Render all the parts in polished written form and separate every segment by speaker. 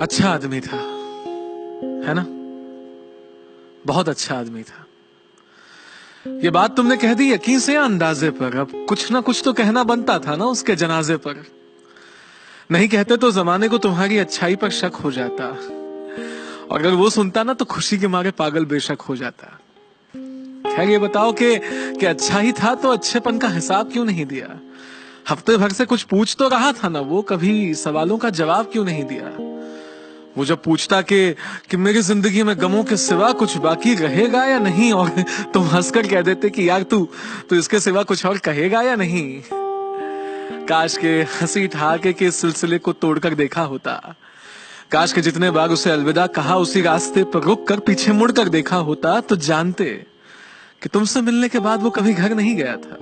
Speaker 1: अच्छा आदमी था, है ना? बहुत अच्छा आदमी था। ये बात तुमने कह दी यकीन से या अंदाजे पर? अब कुछ ना कुछ तो कहना बनता था ना उसके जनाजे पर। नहीं कहते तो जमाने को तुम्हारी अच्छाई पर शक हो जाता, और अगर वो सुनता ना तो खुशी के मारे पागल बेशक हो जाता। खैर ये बताओ कि अच्छा ही था तो अच्छेपन का हिसाब क्यों नहीं दिया? हफ्ते भर से कुछ पूछ तो रहा था ना वो, कभी सवालों का जवाब क्यों नहीं दिया? वो जब पूछता कि मेरी जिंदगी में गमों के सिवा कुछ बाकी रहेगा या नहीं, और तुम हंसकर कह देते कि यार तू तू इसके सिवा कुछ और कहेगा या नहीं। काश के हंसी ठहाके के इस सिलसिले को तोड़कर देखा होता। काश के जितने बार उसे अलविदा कहा उसी रास्ते पर रुक कर पीछे मुड़कर देखा होता, तो जानते कि तुमसे मिलने के बाद वो कभी घर नहीं गया था।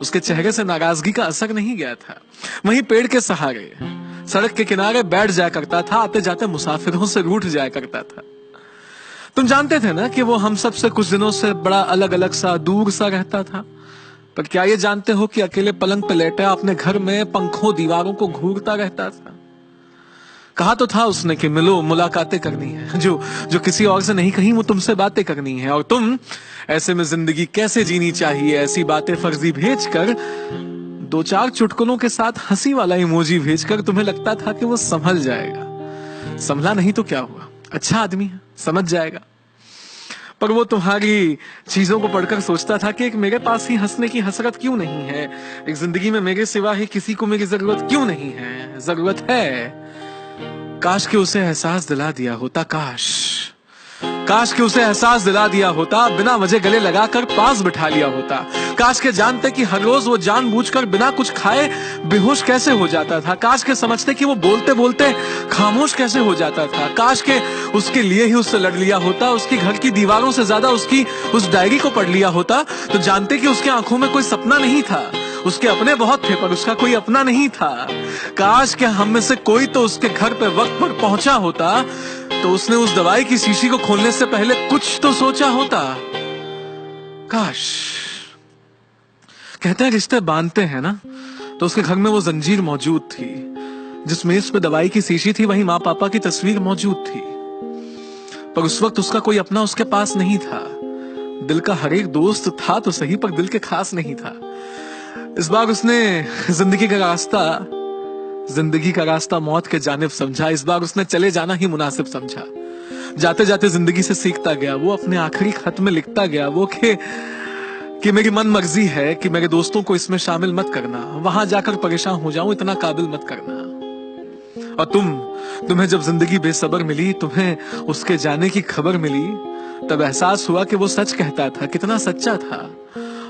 Speaker 1: उसके चेहरे से नाराजगी का असर नहीं गया था। वहीं पेड़ के सहारे सड़क के किनारे बैठ जाया करता था, आते जाते मुसाफिरों से रूठ जाया करता था। तुम जानते थे ना कि वो हम सब से कुछ दिनों से बड़ा अलग अलग सा, दूर सा रहता था। पर क्या ये जानते हो कि अकेले पलंग पे लेटा अपने घर में पंखों दीवारों को घूरता रहता था? कहा तो था उसने कि मिलो, मुलाकातें करनी है, जो जो किसी और से नहीं कही वो तुमसे बातें करनी है। और तुम ऐसे में जिंदगी कैसे जीनी चाहिए ऐसी बातें फर्जी भेजकर, दो चार चुटकुलों के साथ हंसी वाला इमोजी भेजकर तुम्हें लगता था कि वो संभल जाएगा। संभला नहीं तो क्या हुआ, अच्छा आदमी है, समझ जाएगा। पर वो तुम्हारी चीजों को पढ़कर सोचता था कि एक मेरे पास ही हंसने की हसरत क्यों नहीं है, एक जिंदगी में मेरे सिवा ही किसी को मेरी जरूरत क्यों नहीं है? जरूरत है। काश के उसे एहसास दिला दिया होता, काश के उसे एहसास दिला दिया होता, बिना वजह गले लगाकर पास बिठा लिया होता। काश के जानते कि हर रोज वो जानबूझकर बिना कुछ खाए बेहोश कैसे हो जाता था। काश के समझते कि वो बोलते बोलते खामोश कैसे हो जाता था। काश के उसके लिए ही उससे लड़ लिया होता, उसकी घर की दीवारों से ज्यादा उसकी उस डायरी को पढ़ लिया होता, तो जानते कि उसके आंखों में कोई सपना नहीं था। उसके अपने बहुत थे पर उसका कोई अपना नहीं था। काश के हम में से कोई तो उसके घर पे वक्त पर पहुंचा होता, तो उसने उस दवाई की शीशी को खोलने से पहले कुछ तो सोचा होता। काश। कहते हैं रिश्ते बांधते हैं ना, तो उसके घर में वो जंजीर मौजूद थी। जिस मेज पे दवाई की शीशी थी वहीं माँ पापा की तस्वीर मौजूद थी। पर उस वक्त उसका कोई अपना उसके पास नहीं था। दिल का हर एक दोस्त था तो सही, पर दिल के खास नहीं था। इस बार उसने जिंदगी का रास्ता मौत के जानिब समझा। इस बार उसने चले जाना ही मुनासिब समझा। जाते जाते जिंदगी से सीखता गया वो, अपने आखिरी खत में लिखता गया वो कि मेरी मन मर्जी है कि मेरे दोस्तों को इसमें शामिल मत करना, वहां जाकर परेशान हो जाऊं, इतना काबिल मत करना। और तुम्हें जब जिंदगी बेसब्र मिली, तुम्हें उसके जाने की खबर मिली, तब एहसास हुआ कि वो सच कहता था, कितना सच्चा था।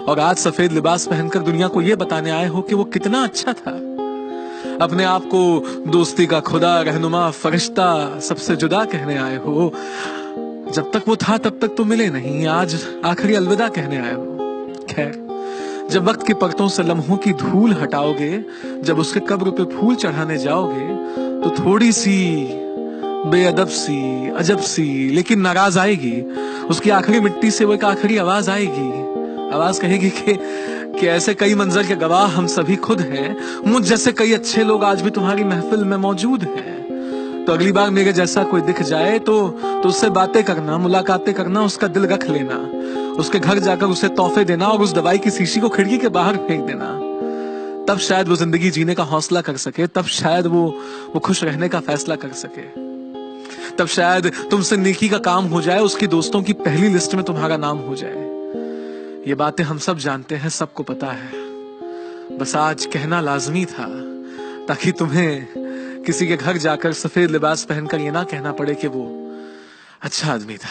Speaker 1: और आज सफेद लिबास पहनकर दुनिया को ये बताने आए हो कि वो कितना अच्छा था। अपने आप को दोस्ती का खुदा, रहनुमा, फरिश्ता सबसे जुदा कहने आए हो। जब तक वो था तब तक तो मिले नहीं, आज आखिरी अलविदा कहने आए हो। खैर, जब वक्त की परतों से लम्हों की धूल हटाओगे, जब उसके कब्र पे फूल चढ़ाने जाओगे, तो थोड़ी सी बेअदब सी, अजब सी, लेकिन नाराज आएगी। उसकी आखिरी मिट्टी से वो एक आखिरी आवाज आएगी। आवाज कहेगी कि ऐसे कई मंजर के गवाह हम सभी खुद हैं। मुझ जैसे कई अच्छे लोग आज भी तुम्हारी महफिल में मौजूद हैं। तो अगली बार मेरे जैसा कोई दिख जाए तो उससे बातें करना, मुलाकातें करना, उसका दिल रख लेना, उसके घर जाकर उसे तोहफे देना और उस दवाई की शीशी को खिड़की के बाहर फेंक देना। तब शायद वो जिंदगी जीने का हौसला कर सके, तब शायद वो खुश रहने का फैसला कर सके। तब शायद तुमसे नेकी का काम हो जाए, उसकी दोस्तों की पहली लिस्ट में तुम्हारा नाम हो जाए। ये बातें हम सब जानते हैं, सबको पता है। बस आज कहना लाजमी था, ताकि तुम्हें किसी के घर जाकर सफेद लिबास पहनकर ये ना कहना पड़े कि वो अच्छा आदमी था।